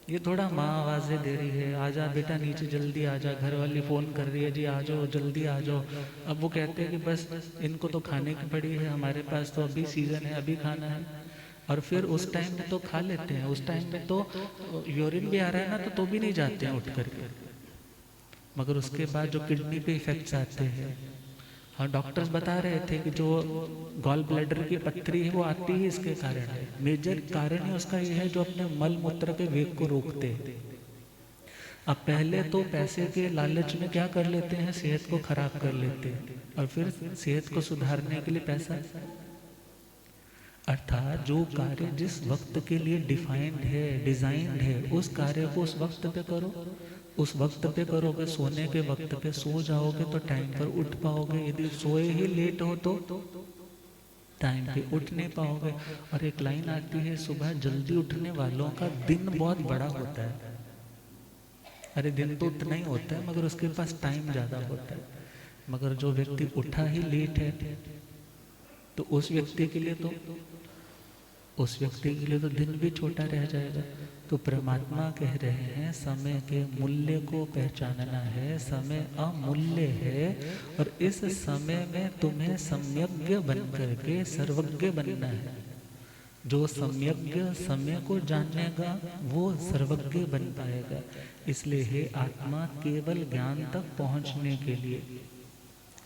ये थोड़ा माँ आवाज़ें दे रही है, आजा बेटा नीचे जल्दी आजा, घर वाली फ़ोन कर रही है जी आ जाओ जल्दी आ जाओ। अब वो कहते हैं कि बस इनको तो खाने की पड़ी है, हमारे पास तो अभी सीज़न है, अभी खाना है। और फिर उस टाइम में तो खा लेते हैं, उस टाइम में तो यूरिन भी आ रहा है ना तो भी नहीं जाते हैं उठ करके। मगर उसके बाद जो किडनी पे इफेक्ट्स आते हैं, हाँ डॉक्टर्स बता रहे थे कि जो गॉल ब्लैडर की पत्थरी है वो आती ही इसके कारण है। मेजर कारण ही उसका ये है जो अपने मल मूत्र के वेग को रोकते हैं। अब पहले तो पैसे के लालच में क्या कर लेते हैं, सेहत को खराब कर लेते हैं, और फिर सेहत को सुधारने के लिए पैसा, अर्थात जो कार्य जिस वक्त के लिए डिफाइंड है, डिजाइंड है, उस कार्य को उस वक्त पे करो। उस वक्त पे करोगे, सोने के वक्त पे सो जाओगे तो टाइम पर उठ पाओगे। यदि सोए ही लेट हो तो टाइम पे उठ नहीं पाओगे। और एक लाइन आती है, सुबह जल्दी उठने वालों का दिन बहुत बड़ा होता है। अरे दिन तो उतना ही होता है मगर उसके पास टाइम ज़्यादा होता है। मगर जो व्यक्ति उठा ही लेट है तो उस व्यक्ति के लिए तो दिन भी छोटा रह जाएगा। तो परमात्मा कह रहे हैं समय के मूल्य को पहचानना है, समय अमूल्य है और इस समय में तुम्हें सम्यज्ञ बन करके सर्वज्ञ बनना है। जो सम्यज्ञ समय को जानेगा वो सर्वज्ञ बन पाएगा। इसलिए हे आत्मा, केवल ज्ञान तक पहुंचने के लिए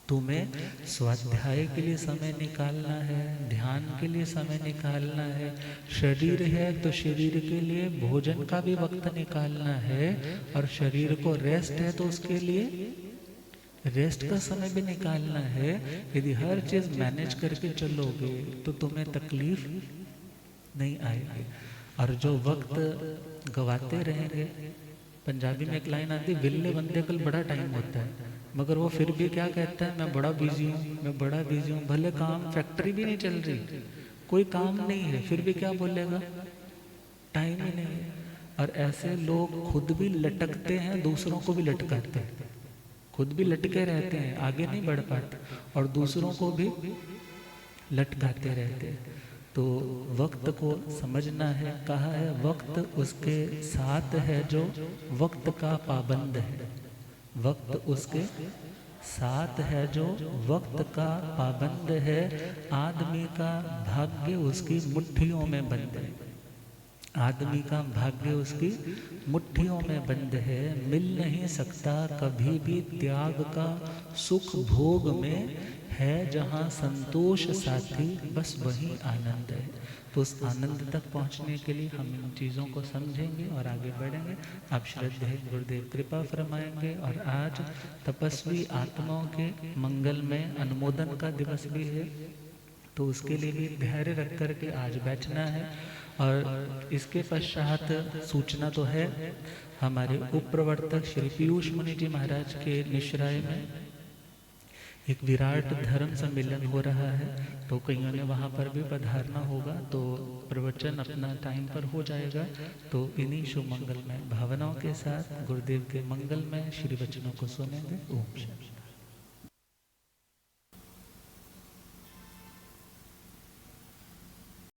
तुम्हें स्वाध्याय के लिए समय निकालना है, ध्यान के लिए समय निकालना है। शरीर है तो शरीर के लिए भोजन का भी वक्त निकालना है, और शरीर को रेस्ट है तो उसके लिए रेस्ट का समय भी निकालना है। यदि हर चीज मैनेज करके चलोगे तो तुम्हें तकलीफ नहीं आएगी। और जो वक्त गवाते रहेंगे, पंजाबी में एक लाइन आती है, विल्ले बंदे कल बड़ा टाइम होता है, मगर वो फिर भी क्या कहता है, मैं बड़ा बिजी हूँ, मैं बड़ा बिजी हूँ। भले काम फैक्ट्री भी नहीं चल रही, कोई काम नहीं है, फिर भी क्या बोलेगा, टाइम ही नहीं है। और ऐसे लोग खुद भी लटकते हैं, दूसरों को भी लटकाते हैं। खुद भी लटके रहते हैं, आगे नहीं बढ़ पाते, और दूसरों को भी लटकाते रहते हैं। तो वक्त को समझना है। कहा है वक्त उसके साथ है जो वक्त का पाबंद है। वक्त उसके साथ है जो वक्त का पाबंद है। आदमी का भाग्य उसकी मुट्ठियों में बंद है। आदमी का भाग्य उसकी मुट्ठियों में बंद है। मिल नहीं सकता कभी भी त्याग का सुख भोग में, है जहाँ संतोष साथी बस वही आनंद है। तो उस आनंद तक पहुँचने के लिए हम इन चीज़ों को समझेंगे और आगे बढ़ेंगे। आप श्रद्धेय गुरुदेव कृपा फरमाएंगे। और आज तपस्वी आत्माओं के मंगल में अनुमोदन का दिवस भी है, तो उसके लिए भी धैर्य रख कर के आज बैठना है। और इसके पश्चात सूचना तो है, हमारे उप प्रवर्तक श्री पीयूष मुनि जी महाराज के निश्राय में एक विराट धर्म सम्मेलन हो रहा है, तो कईयों ने वहाँ पर भी पधारना होगा। तो प्रवचन अपना टाइम पर हो जाएगा। तो इन्हीं शुभ मंगल में भावनाओं के साथ गुरुदेव के मंगल में श्री वचनों को सुनेंगे। ओम शांति।